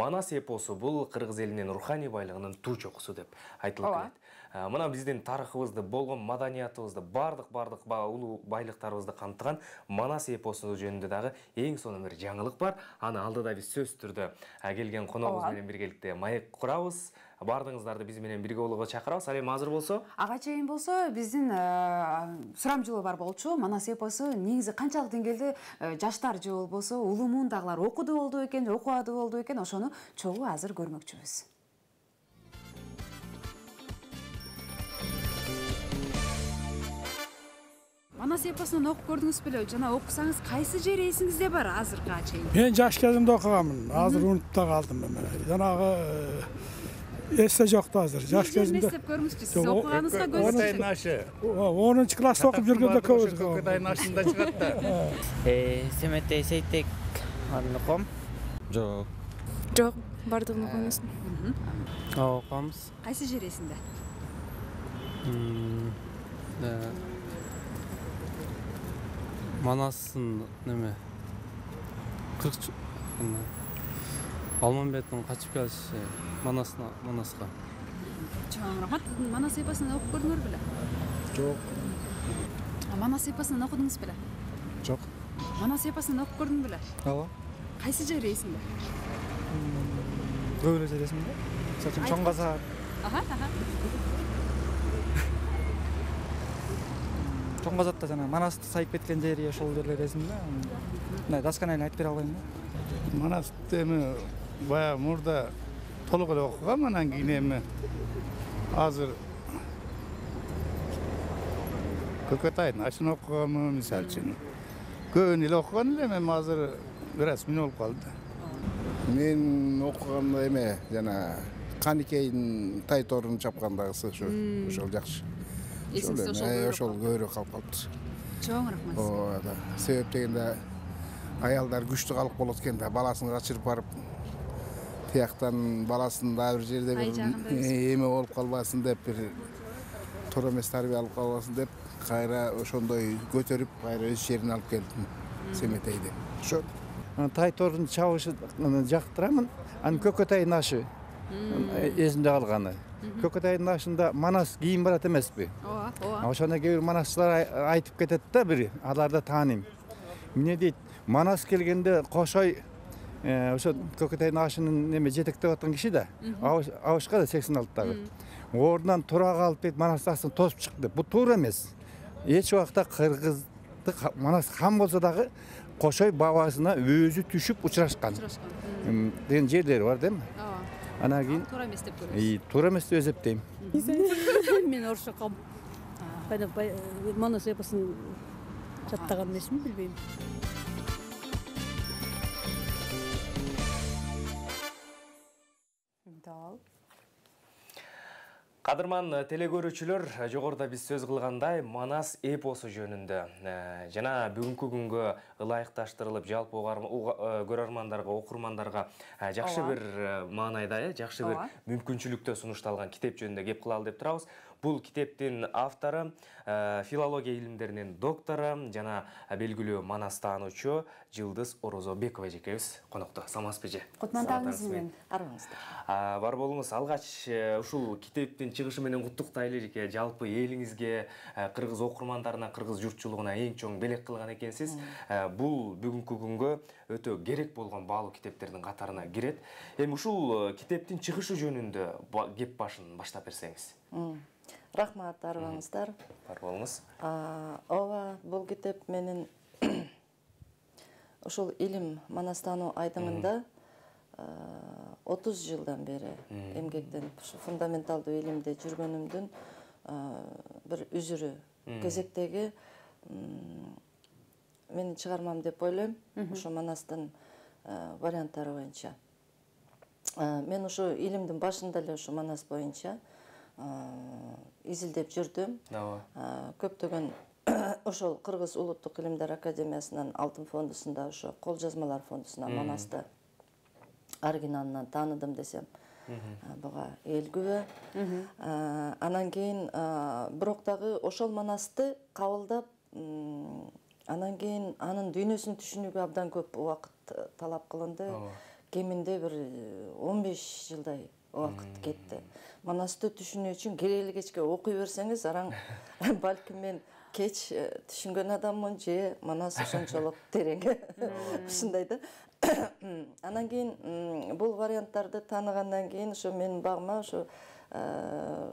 Манас эпосу бул кыргыз элинин руханий байлыгынын туу чокусу деп айтылып келет. Мына биздин тарыхыбызды, болгон маданиятыбызды, бардык улуу байлыктарыбызды камтыган Манас эпосу жөнүндө дагы эң сонун бир жаңылык бар. Аны алдыда биз сөзсүз түрдө келген коногубуз менен биргеликте маек курабыз. Бардыңыздарды биз менен бирге болууга чакырабыз. Ал эми азыр болсо? Ага чейин болсо биздин сурамжылоо бар болчу. Манас эпосу негизи канчалык деңгээлде жаштар же болбосо улуу муундагылар окуду болду экен, окубады болду экен, ошону чогуу азыр көрмөкчүбүз. Манас эпосун окуп көрдүңүз беле? Жана окусаңыз кайсы жери эсиңизде бар азыркыга чейин? Мен жаш кезимде окуганмын. Азыр унутуп да калдым. Жанагы эсте жок да азыр. Жаш кезимде. Эстеп көрүңүзчү. Сиз окуганыңызга көз Көкөтайдын ашы. 10 класста окуп жүргөндө көп өзү. Көкөтайдын ашында чыгат да. Семетей Сейтек аны окуйм. Жок. Жок, бардыгын окуймуз. Окуймуз. Кайсы жери эсиңде? Манастын неме? Алмамбеттин качып келиши Манаска. Чоң рахмат. Манас эпосун окуп көрдүңөр беле? Жок. Манас эпосун окудуңуз беле? Жок. Манас эпосун окуп көрдүң беле? Ооба. Кайсы жери эсиңде? Көп эле жересиңде. Мисалы чоң казак. Чоң казакта жана Манасты сайып кеткен жери ошол жерлер эсимде. Мына дасканайын айтып бере албайм да. Манасты эми бая мурда толук эле окугам, анан кийин эми азыр Көкөтайдын ашын окуганмын мисалы үчүн. Көбүн эле окуган элем, эми азыр бир аз мин болуп калды. Мен окуганда эме жана Каникейдин тай торун чапкандагысы ошол жакшы. Ошол көбүрөөк калып калыптыр. Чоң рахмат. Ооба. Себеп дегенде аялдар күчтүү калып болот экен да, баласын качырып барып тияктан баласын да бир жерде бир эме болуп калбасын деп, бир туура эмес тарбия алып калбасын деп, кайра ошондой көтөрүп, кайра өз жерине алып келдим. Семетейди. Ошо тай торун чабышын жактырамын. Анын Көкөтайдын ашы эсимде калганы. Көкөтайдын ашында Манас кийин барат эмеспи? Ооба. Ошондо кээ бир манаслар айтып кетет да, бир аларды тааныйм. Эмне дейт? Манас келгенде кошой ошо Көкөтайдын ашынын неме жетектеп аткан киши да. Абышка да 86-дагы. Ордунан тура калып кетип Манастын астын тосуп чыкты. Бул туура эмес. Эч убакта кыргызды Манас хан болсо дагы кошой бабасына өзү түшүп учурашкан. Деген жерлери бар дейм. Анан кийин туура эмес деп көрөсүз. Туура эмес деп эсептейм. Мен орушакам. Манас эпосун жаттаган эмесмин, билбейм. Кадырман телекөрүүчүлөр, жогоруда биз сөз кылгандай Манас эпосу жөнүндө жана бүгүнкү күнгө ылайыкташтырылып, жалпы көрөрмандарга, окурмандарга жакшы бир маанайда, жакшы бир мүмкүнчүлүктө сунушталган китеп жөнүндө кеп кылалы деп турабыз. Бул китептин автору, филология илимдеринин доктору жана белгилүү Манас таануучу Жылдыз Орозобекова эжекебиз конокто. Саламатсызбы эже? Куттуктаймыз менен. Арыңызда. Бар болуңуз. Алгач ушул китептин чыгышы менен куттуктайлы эжеке. Жалпы элиңизге, кыргыз окурмандарына, кыргыз журтчулугуна эң чоң белек кылган экенсиз. Бул бүгүнкү күнгө өтө керек болгон баалуу китептердин катарына кирет. Эми ушул китептин чыгышы жөнүндө кеп башын баштап берсеңиз. Рахмат, арыбаңыздар. Бар болуңуз. Ооба, бул китеп менин ушул илим Манастануу айдыңында 30 жылдан бери эмгектенип, фундаменталдуу илимде жүргөнүмдүн бир үзүрү, кезектеги менин чыгармам деп ойлойм. Ошо Манастын варианттары боюнча. Мен ошо илимдин башында эле ошо Манас боюнча изилдеп жүрдүм. Көптөгөн ошол Кыргыз Улуттук илимдер академиясынын алтын фондусунда, ошо кол жазмалар фондусуна Манасты оригиналынан тааныдым десем буга эл күбө. Анан кийин бирок дагы ошол Манасты кабылдап, анан кийин анын дүйнөсүн түшүнүүгө абдан көп убакыт талап кылынды. кеминде бир 15 жылдай убакыт кетти. Манасты түшүнүү үчүн келели кечке окуй берсеңиз, араң балким мен кеч түшүнгөн адаммын же Манас ошончолук терең. Ушундай да. Анан кийин бул варианттарды тааныгандан кийин ошо менин багыма ошо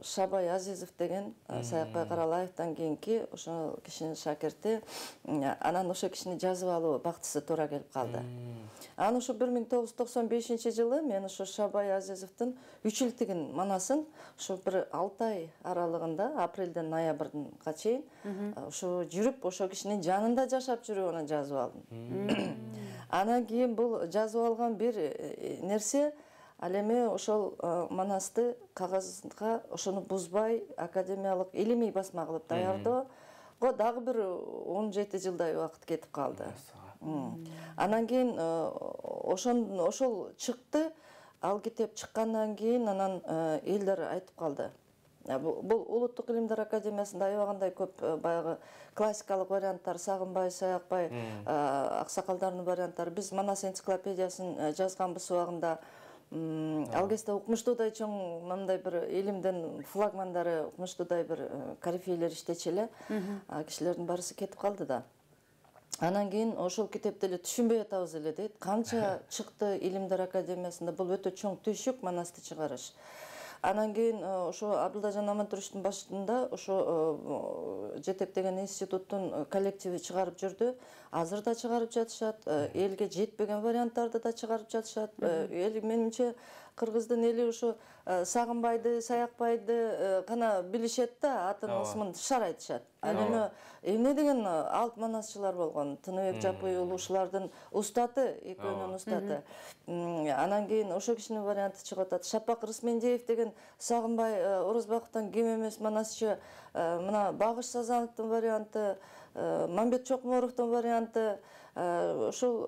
Шабай Азизов деген Саякбай Каралаевтан кийинки ошол кишинин шакирти, анан ошо кишини жазып алуу бактысы туура келип калды. Анан ошо 1995-жылы мен ошо Шабай Азизовдун 3 илтигин Манасын ошо бир 6 ай аралыгында, апрелден ноябрга чейин ошо жүрүп, ошо кишинин жанында жашап жүрүп аны жазып алдым. Анан кийин бул жазып алган бир нерсе ал эми ошол Манасты кагазга ошону бузбай академиялык илимий басма кылып даярдоого дагы бир 17 жылдай убакыт кетип калды. Анан кийин ошол чыкты. Ал китеп чыккандан кийин анан элдер айтып калды. Бул Улуттук илимдер академиясында аябагандай көп баягы классикалык варианттар, Сагынбай, Саякбай, аксакалдардын варианттары. Биз Манас энциклопедиясын жазганбыз убагында. Ал кезде укмуштуудай чоң мындай бир илимдин флагмандары, укмуштуудай бир корифейлер иштечү эле. Кишилердин барысы кетип калды да. Анан кийин ошол китепти эле түшүнбөй атабыз эле дейт. Канча чыкты Илимдер академиясында, бул өтө чоң түйшүк Манасты чыгарыш. Анан кийин ошо Абдылажан Амантуровичтин башында ошо жетектеген институттун коллективи чыгарып жүрдү. Азыр да чыгарып жатышат, элге жетпеген варианттарды да чыгарып жатышат. Эл менимче кыргыздын эли ошо Сагынбайды, Саякбайды гана билишет да, атын ысмын шар айтышат. Ал эми эмне деген алп манасчылар болгон, Тыныбек Жапый ушулардын устаты, экөөнүн устаты. Анан кийин ошо кишинин варианты чыгып атат. Шапак Рысмендиев деген Сагынбай Орозбаковдон кем эмес манасчы, мына Багыш Сазановдун варианты, Мамбет Чокморовдун варианты, ошол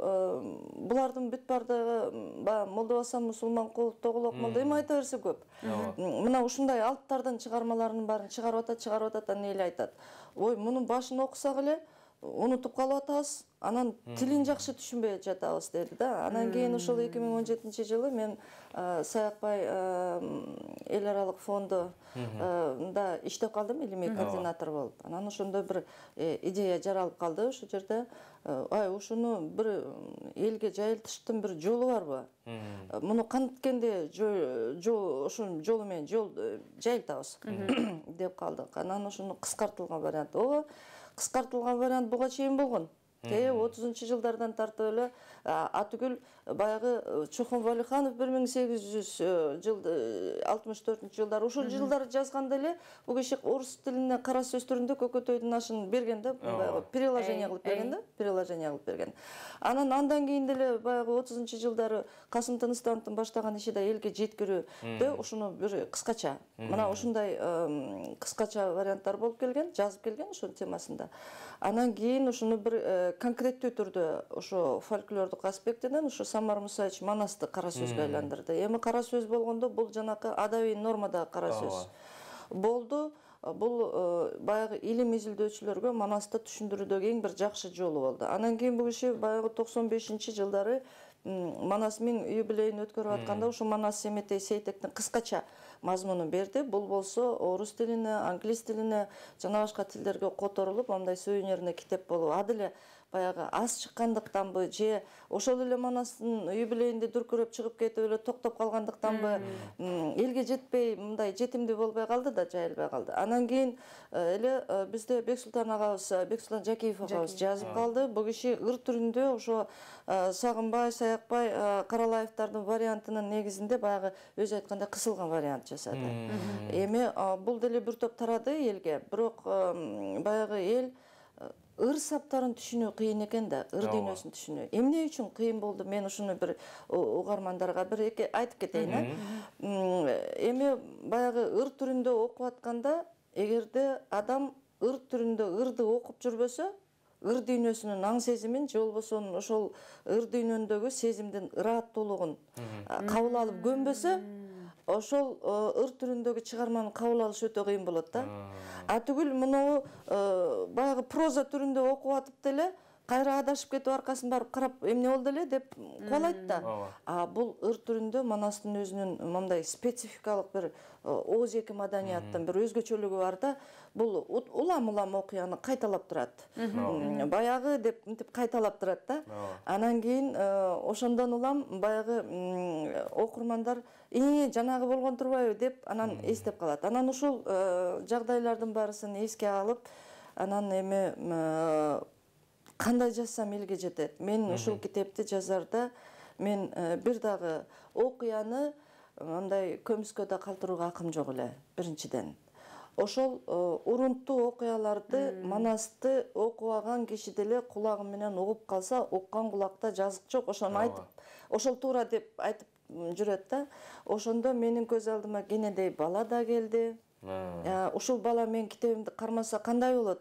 булардын бүт бардыгы Молдобасан Мусулманкулов, Тоголок Молдо эми айта берсе көп. Мына ушундай алптардын чыгармаларынын баарын чыгарып атат, анан эл айтат. Ой, мунун башын окусак эле унутуп калып атабыз, анан тилин жакшы түшүнбөй жатабыз деди да. Анан кийин ошол 2017-жылы мен Саякбай эл аралык фондунда иштеп калдым, илимий координатор болуп. Анан ошондо бир идея жаралып калды ошол жерде. Ай, ушуну бир элге жайылтыштын бир жолу барбы? Муну канткенде ошонун жолу менен жол жайылтабыз деп калдык. Анан ошону кыскартылган вариант. Ооба, кыскартылган вариант буга чейин болгон. 30-жылдардан тартып эле атүгүл баягы Чохон Валиханов 1864-жылдар ушул жылдары жазганда эле бул киши орус тилине кара сөз түрүндө Көкөтөйдүн ашын берген да, баягы приложение кылып берген да, приложение кылып берген. Андан кийин деле баягы 30-жылдары Касым Тыныстановдун баштаган иши да элге жеткирүүдө ушуну бир кыскача, мына ушундай кыскача варианттар болуп келген, жазып келген ошонун темасында. Анан кийин ушуну бир конкреттүү түрдө ошо фольклордук аспектинен ошо Самар Мусаевич Манасты кара сөзгө айландырды. Эми кара сөз болгондо бул жанакы адабий нормада кара сөз болду. Бул баягы илим изилдөөчүлөргө Манасты түшүндүрүүдөгү эң бир жакшы жолу болду. Анан кийин бул киши баягы 95-жылдары Манас миң юбилейин өткөрүп атканда ушу Манас Семетей Сейтектин кыскача мазмунун берди. Бул болсо орус тилине, англис тилине, жана башка тилдерге которулуп, мындай сувенирный китеп болуп, адиле баягы аз чыккандыктанбы же ошол эле Манастын юбилейинде дүркүрөп чыгып кетип эле токтоп калгандыктанбы элге жетпей мындай жетимдүү болбой калды да, жайылбай калды. Анан кийин эле бизде Бексултан агабыз, Бексултан Жакиев агабыз жазып калды. Бул киши ыр түрүндө ошо Сагынбай, Саякбай, Каралаевдардын вариантынын негизинде баягы өзү айткандай кысылган вариант жасады. Эми бул деле бир топ тарады элге, бирок баягы эл ыр саптарын түшүнүү кыйын экен да, ыр дүйнөсүн түшүнүү. Эмне үчүн кыйын болду? Мен ушуну бир угармандарга бир эки айтып кетейин. Эми баягы ыр түрүндө окуп атканда, эгерде адам ыр түрүндө ырды окуп жүрбөсө, ыр дүйнөсүнүн аң сезимин же болбосо ошол ыр дүйнөндөгү сезимдин ырааттуулугун кабыл алып көнбөсө, ошол ыр түрүндөгү чыгарманы кабыл алыш өтө кыйын болот да. А түгүл муну баягы проза түрүндө окуп атып деле кайра адашып кетип аркасын барып карап эмне болду эле деп кубалайт да. А бул ыр түрүндө Манастын өзүнүн мындай спецификалык бир ооз-эки маданияттын бир өзгөчөлүгү бар да. Бул улам окуяны кайталап турат. Баягы деп мынтип кайталап турат да. Анан кийин ошондон улам баягы окурмандар жанагы болгон турбайбы деп анан эстеп калат. Анан ушул жагдайлардын баарысын эске алып, анан эме кандай жазсам элге жетет. Мен ушул китепти жазарда мен бир дагы окуяны мындай көмүскөдө калтырууга акым жок эле, биринчиден. Ошол урунттуу окуяларды Манасты окубаган киши деле кулагы менен угуп калса, уккан кулакта жазык жок. Ошону айтып, ошол туура деп айтып жүрөт да. Ошондо менин көз алдыма кенедей бала да келди. Ушул бала мен китебимди кармаса кандай болот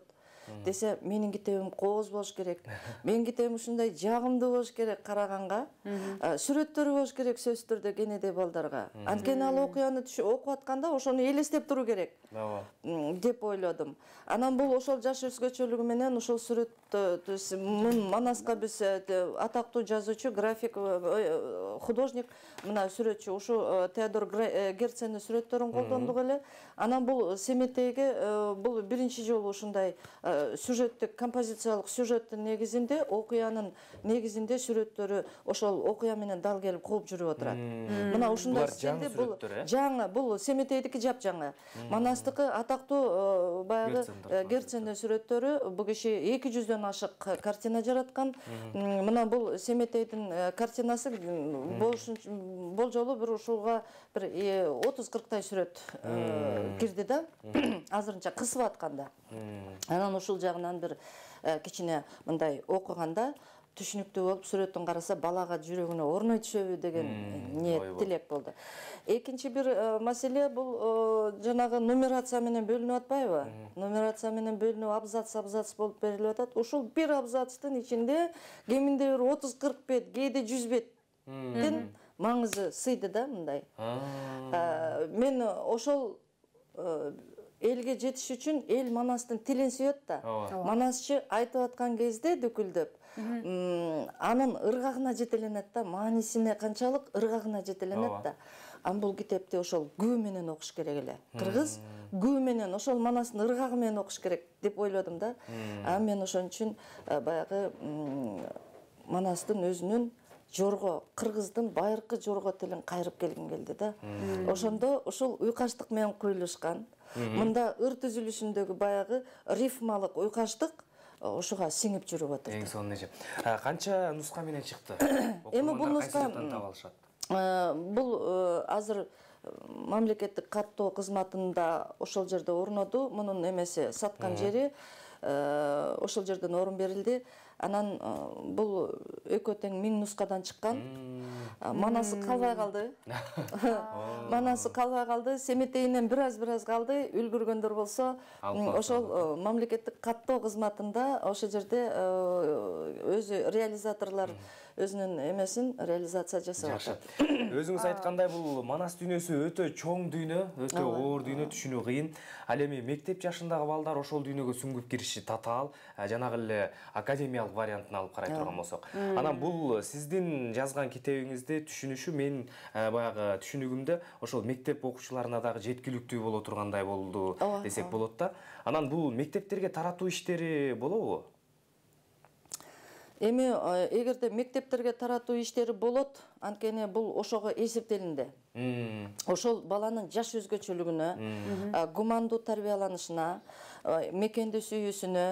десе, менин китебим кооз болуш керек. Менин китебим ушундай жагымдуу болуш керек караганга. Сүрөттөрү болуш керек сөзсүз түрдө кенедей балдарга. Анткени ал окуяны окуп атканда ошону элестеп туруу керек деп ойлодум. Анан бул ошол жаш өзгөчөлүгү менен ошол сүрөттө Манаска биз атактуу жазуучу, график, художник, мына сүрөтчү ушу Теодор Герценин сүрөттөрүн колдондук эле. Анан бул Семетейге бул биринчи жолу ушундай сюжеттик, композициялык сюжеттин негизинде, окуянын негизинде сүрөттөрү ошол окуя менен дал келип кууп жүрүп отурат. Мына ушундай стилде бул жаңы, бул Семетейдики жапжаңы. Манастыкы атактуу баягы Герценин сүрөттөрү, бул киши 200дөн ашык картина жараткан. Мына бул Семетейдин картинасы болжолу бир ушуга бир 30-40 сүрөт кирди да, азырынча кысып атканда. Анан ушул жагынан бир кичине мындай окуганда түшүнүктүү болуп, сүрөтүн караса балага жүрөгүнө орной түшөбү деген ниет, тилек болду. Экинчи бир маселе бул жанагы нумерация менен бөлүнүп атпайбы? Нумерация менен бөлүнүп абзац болуп берилип атат. Ушул бир абзацтын ичинде кеминде бир 30-40 бет, кээде 100 беттин маңызы сыйды да мындай. Мен ошол элге жетиш үчүн эл Манастын тилин сүйөт да. Манасчы айтып аткан кезде дүкүлдөп, анын ыргагына жетеленет да, маанисине канчалык ыргагына жетеленет да. Ан бул китепти ошол күбө менен окуш керек эле. Кыргыз күбө менен, ошол Манастын ыргагы менен окуш керек деп ойлодум да. Мен ошон үчүн баягы Манастын өзүнүн жорго, кыргыздын байыркы жорго тилин кайрып келгим келди да. Ошондо ушул уйкаштык менен куюлушкан. Мында ыр түзүлүшүндөгү баягы рифмалык уйкаштык ошуга сиңип жүрүп отурду. Эң сонун эже. Канча нуска менен чыкты? Эми бул нуска бул азыр мамлекеттик каттоо кызматында ошол жерде орноду. Мунун эмеси саткан жери ошол жерден орун берилди. Анан бул экөө тең 1000 нускадан чыккан. Манасы калбай калды. Манасы калбай калды. Семетейинен бир аз калды. Үлгүргөндөр болсо, ошол мамлекеттик каттоо кызматында ошол жерде өзү реализаторлор өзүнүн эмесин реализация жасап атат. Өзүңүз айткандай бул Манас дүйнөсү өтө чоң дүйнө, өтө оор дүйнө, түшүнүү кыйын. Ал эми мектеп жашындагы балдар ошол дүйнөгө сүңгүп кириши татаал, жанагы эле академиялык вариантын алып карай турган болсок. Анан бул сиздин жазган китебиңизде түшүнүшү мен баягы түшүнүгүмдө ошол мектеп окуучуларына дагы жеткиликтүү боло тургандай болду десек болот да. Анан бул мектептерге таратуу иштери болобу? Эми эгерде мектептерге таратуу иштери болот, анткени бул ошого эсептелинди. Ошол баланын жаш өзгөчөлүгүнө, гумандуу тарбияланышына, мекенди сүйүүсүнө,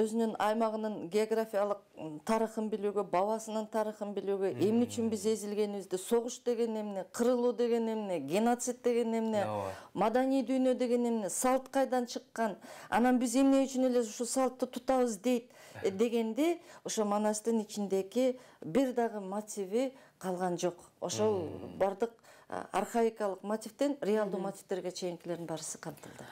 өзүнүн аймагынын географиялык тарыхын билүүгө, бабасынын тарыхын билүүгө, эмне үчүн биз эзилгенибизди, согуш деген эмне, кырылуу деген эмне, геноцид деген эмне, маданий дүйнө деген эмне, салт кайдан чыккан, анан биз эмне үчүн эле ушу салтты тутабыз дейт дегенде, ошо Манастын ичиндеги бир дагы мотиви калган жок. Ошол бардык архаикалык мотивден реалдуу мотивтерге чейинкилердин барысы камтылды.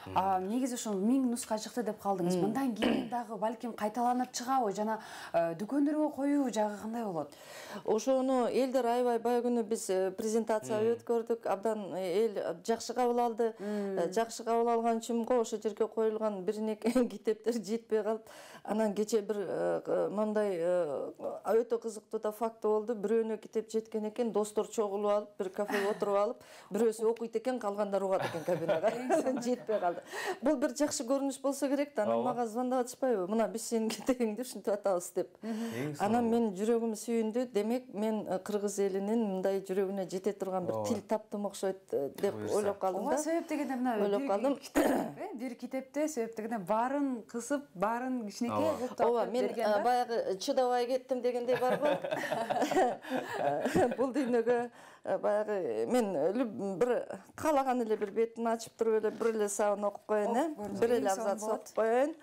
Негизи ошол 1000 нуска чыкты деп калдыңыз. Мындан кийин дагы балким кайталанып чыгабы, жана дүкөндөргө коюу жагы кандай болот? Ошону элдер аябай баягы биз презентация өткөрдүк, абдан эл жакшы кабыл алды. Жакшы кабыл алган үчүн ошол жерге коюлган бир неке китептер жетпей калып, Анан кече бир мындай өтө кызыктуу да факты болду. Бирөөнө китеп жеткен экен, достор чогулуп алып, бир кафеге отуруп алып, бирөөсү окуйт экен, калгандар угат экен кабинага. Жетпей калды. Бул бир жакшы көрүнүш болсо керек да. Анан мага звондап атышпайбы? Мына биз сенин китебиңди ушинтип атабыз деп. Анан мен жүрөгүм сүйүндү. Демек мен кыргыз элинин мындай жүрөгүнө жете турган бир тил таптым окшойт деп ойлоп калдым да. Себеп дегенде мына ойлоп калдым. Бир китепте себеп дегенде баарын кысып, баарын кичинекей кылып Ооба, мен баягы чыдабай кеттим дегендей барбы? Бул дүйнөгө баягы мен бир каалаган эле бир бетин ачып туруп эле бир эле сабын окуп коеюн, бир эле абзац окуп коеюн.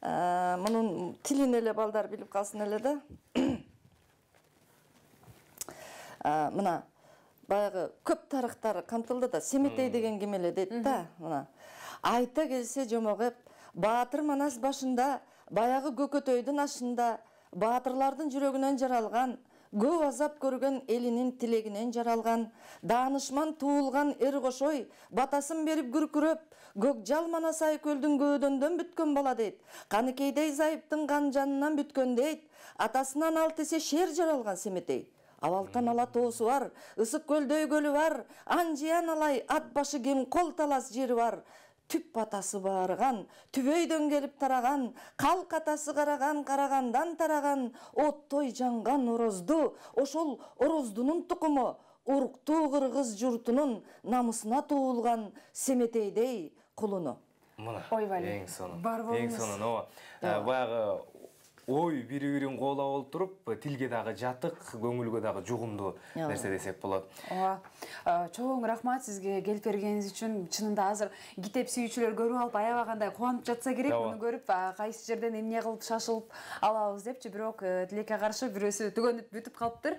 Мунун тилин эле балдар билип калсын эле да. Мына баягы көп тарыхтар камтылды да. Семетей деген ким эле дейт да. Мына айта келсе жомогеп, Баатыр Манас башында, баягы Көкөтөйдүн ашында, баатырлардын жүрөгүнөн жаралган, көп азап көргөн элинин тилегинен жаралган, даанышман туулган эр кошой, батасын берип күркүрөп, Көкжал Манасай көлдүн көөдөндөн бүткөн бала дейт. Каныкейдей зайыптын кан жанынан бүткөн дейт. Атасынан 6 эсе шер жаралган Семетей. Авалтан ала тоосу бар, ысык көлдөй көлү бар, анжиян алай ат башы кең кол талас жери бар. Түп атасы баарыган, түбөйдөн келип тараган, калк атасы карагандан тараган, оттой жанган орозду, ошол ороздунун тукуму, уруктуу кыргыз журтунун намысына туулган Семетейдей кулуну. Мына, ойбай, эң сону. бар болуңуз. Эң сону, баягы ой бири-бирин коолап алып туруп, тилге дагы жатык, көңүлгө дагы жугумдуу нерсе десек болот. Ооба. Чоң рахмат сизге келип бергениңиз үчүн. Чынында азыр китеп сүйүүчүлөр көрүп алып аябагандай кубанып жатса керек. Муну көрүп, кайсы жерден эмне кылып шашылып алабыз депчи, бирок тилекке каршы бирөөсү түгөнүп бүтүп калыптыр.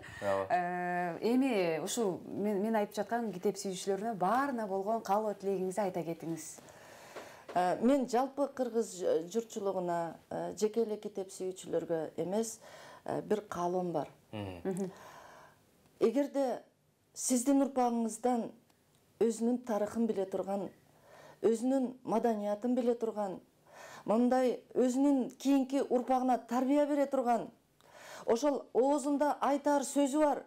Эми ушул мен айтып жаткан китеп сүйүүчүлөрүнө баарына болгон каалоо тилегиңизди айта кетиңиз. Мен жалпы кыргыз журтчулугуна, жеке эле китеп сүйүүчүлөргө эмес, бир каалоом бар. Эгерде сиздин урпагыңыздан өзүнүн тарыхын биле турган, өзүнүн маданиятын биле турган, мындай өзүнүн кийинки урпагына тарбия бере турган, ошол оозунда айтар сөзү бар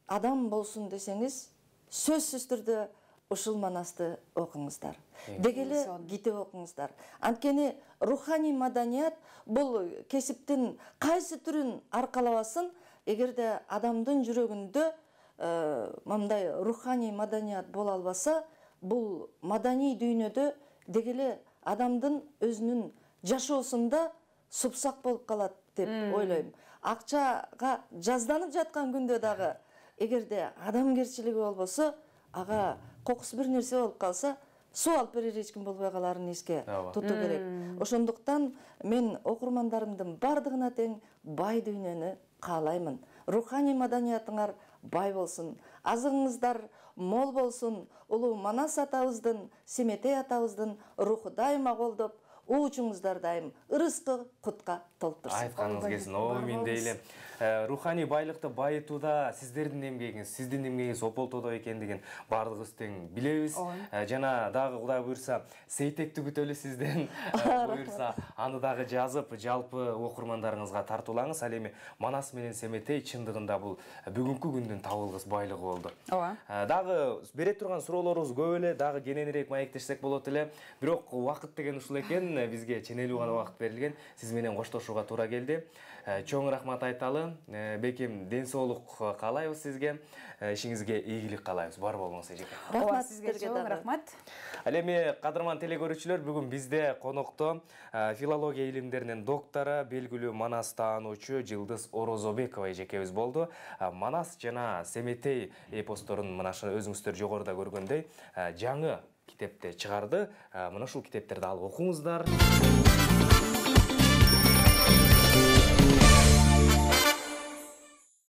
адам болсун десеңиз, сөзсүз түрдө ушул Манасты окуңуздар. Дегеле китеп окуңуздар. Анткени руханий маданият бул кесиптин кайсы түрүн аркалабасын, эгерде адамдын жүрөгүндө мындай руханий маданият боло албаса, бул маданий дүйнөдө дегеле адамдын өзүнүн жашоосунда супсак болуп калат деп ойлойм. Акчага жазданып жаткан күндө дагы эгерде адамгерчилиги болбосо, ага кокус бир нерсе болуп калса, суу алып берер эч ким болбой каларын эске тутуу керек. Ошондуктан мен окурмандарымдын бардыгына тең бай дүйнөнү каалаймын. Руханий маданиятыңар бай болсун, азыгыңыздар мол болсун. Улуу Манас атабыздын, Семетей атабыздын руху дайыма колдоп, уучуңуздар дайым ырыскы кутка толуп турсун. Айтканыңыз келсин. Мен дейлем. Руханий байлыкты байытууда сиздердин эмгегиңиз, сиздин эмгегиңиз ополтодо экендигин бардыгыбыз тең билебиз. Жана дагы Кудай буйрса, сейтекти күтөлү сизден. Буйрса, аны дагы жазып, жалпы окурмандарыңызга тартуулаңыз. Ал эми Манас менен Семетей чындыгында бул бүгүнкү күндүн табылгыс байлыгы болду. Дагы бере турган суроолорубуз көп эле, дагы кененирээк маектешсек болот эле. Бирок убакыт деген ушул экен. Бизге ченелүү гана убакыт берилген. Сиз менен коштошууга туура келди. Чоң рахмат айталы. Бекем ден соолук каалайбыз сизге. Ишиңизге ийгилик каалайбыз. Бар болуңуз эжеке. Рахмат сизге, чоң рахмат. Ал эми кадырман телекөрүүчүлөр, бүгүн бизде конокто филология илимдеринин доктору, белгилүү Манас таануучу Жылдыз Орозобекова эжекебиз болду. Манас жана Семетей эпосторун мына өзүңүздөр жогоруда көргөндөй жаңы китепти чыгарды. Мына ушул китептерди алып окуңуздар.